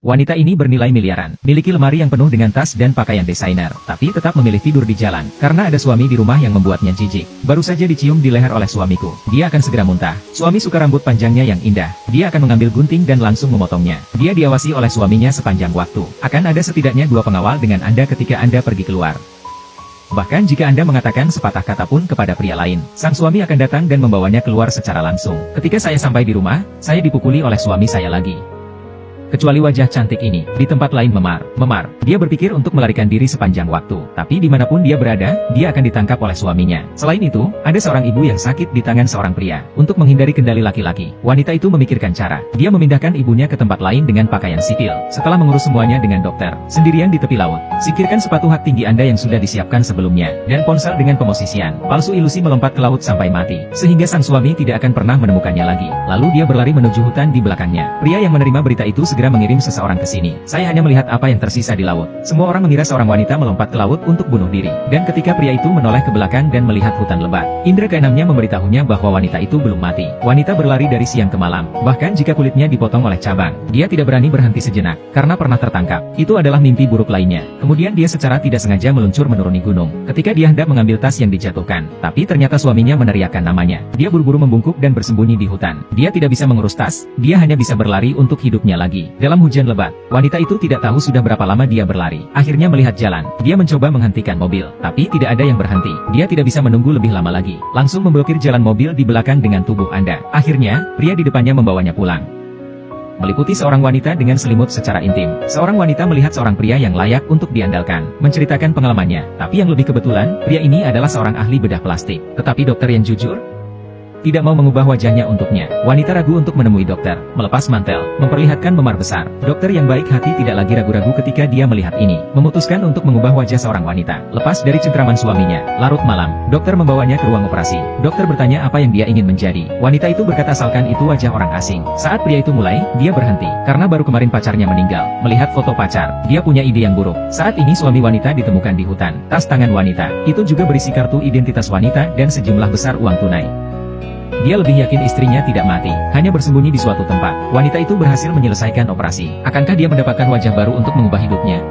Wanita ini bernilai miliaran, miliki lemari yang penuh dengan tas dan pakaian desainer, tapi tetap memilih tidur di jalan, karena ada suami di rumah yang membuatnya jijik. Baru saja dicium di leher oleh suamiku, dia akan segera muntah. Suami suka rambut panjangnya yang indah, dia akan mengambil gunting dan langsung memotongnya. Dia diawasi oleh suaminya sepanjang waktu. Akan ada setidaknya 2 pengawal dengan Anda ketika Anda pergi keluar. Bahkan jika Anda mengatakan sepatah kata pun kepada pria lain, sang suami akan datang dan membawanya keluar secara langsung. Ketika saya sampai di rumah, saya dipukuli oleh suami saya lagi. Kecuali wajah cantik ini, di tempat lain memar. Dia berpikir untuk melarikan diri sepanjang waktu, tapi dimanapun dia berada, dia akan ditangkap oleh suaminya. Selain itu, ada seorang ibu yang sakit di tangan seorang pria. Untuk menghindari kendali laki-laki, wanita itu memikirkan cara. Dia memindahkan ibunya ke tempat lain dengan pakaian sipil. Setelah mengurus semuanya dengan dokter, sendirian di tepi laut. Singkirkan sepatu hak tinggi Anda yang sudah disiapkan sebelumnya, dan ponsel dengan pemosisian. Palsu ilusi melompat ke laut sampai mati, sehingga sang suami tidak akan pernah menemukannya lagi. Lalu dia berlari menuju hutan di belakangnya. Pria yang menerima berita itu segera mengirim seseorang ke sini. Saya hanya melihat apa yang tersisa di laut. Semua orang mengira seorang wanita melompat ke laut untuk bunuh diri. Dan ketika pria itu menoleh ke belakang dan melihat hutan lebat, indera keenamnya memberitahunya bahwa wanita itu belum mati. Wanita berlari dari siang ke malam. Bahkan jika kulitnya dipotong oleh cabang, dia tidak berani berhenti sejenak, karena pernah tertangkap. Itu adalah mimpi buruk lainnya. Kemudian dia secara tidak sengaja meluncur menuruni gunung. Ketika dia hendak mengambil tas yang dijatuhkan, tapi ternyata suaminya meneriakkan namanya. Dia buru-buru membungkuk dan bersembunyi di hutan. Dia tidak bisa mengurus tas, dia hanya bisa berlari untuk hidupnya lagi. Dalam hujan lebat, wanita itu tidak tahu sudah berapa lama dia berlari. Akhirnya melihat jalan, dia mencoba menghentikan mobil, tapi tidak ada yang berhenti. Dia tidak bisa menunggu lebih lama lagi, langsung memblokir jalan mobil di belakang dengan tubuh Anda. Akhirnya, pria di depannya membawanya pulang. Meliputi seorang wanita dengan selimut secara intim. Seorang wanita melihat seorang pria yang layak untuk diandalkan, menceritakan pengalamannya. Tapi yang lebih kebetulan, pria ini adalah seorang ahli bedah plastik. Tetapi dokter yang jujur tidak mau mengubah wajahnya untuknya. Wanita ragu untuk menemui dokter, melepas mantel, memperlihatkan memar besar. Dokter yang baik hati tidak lagi ragu-ragu ketika dia melihat ini. Memutuskan untuk mengubah wajah seorang wanita, lepas dari cengkraman suaminya. Larut malam, dokter membawanya ke ruang operasi. Dokter bertanya apa yang dia ingin menjadi. Wanita itu berkata asalkan itu wajah orang asing. Saat pria itu mulai, dia berhenti, karena baru kemarin pacarnya meninggal. Melihat foto pacar, dia punya ide yang buruk. Saat ini suami wanita ditemukan di hutan. Tas tangan wanita, itu juga berisi kartu identitas wanita dan sejumlah besar uang tunai. Dia lebih yakin istrinya tidak mati, hanya bersembunyi di suatu tempat. Wanita itu berhasil menyelesaikan operasi. Akankah dia mendapatkan wajah baru untuk mengubah hidupnya?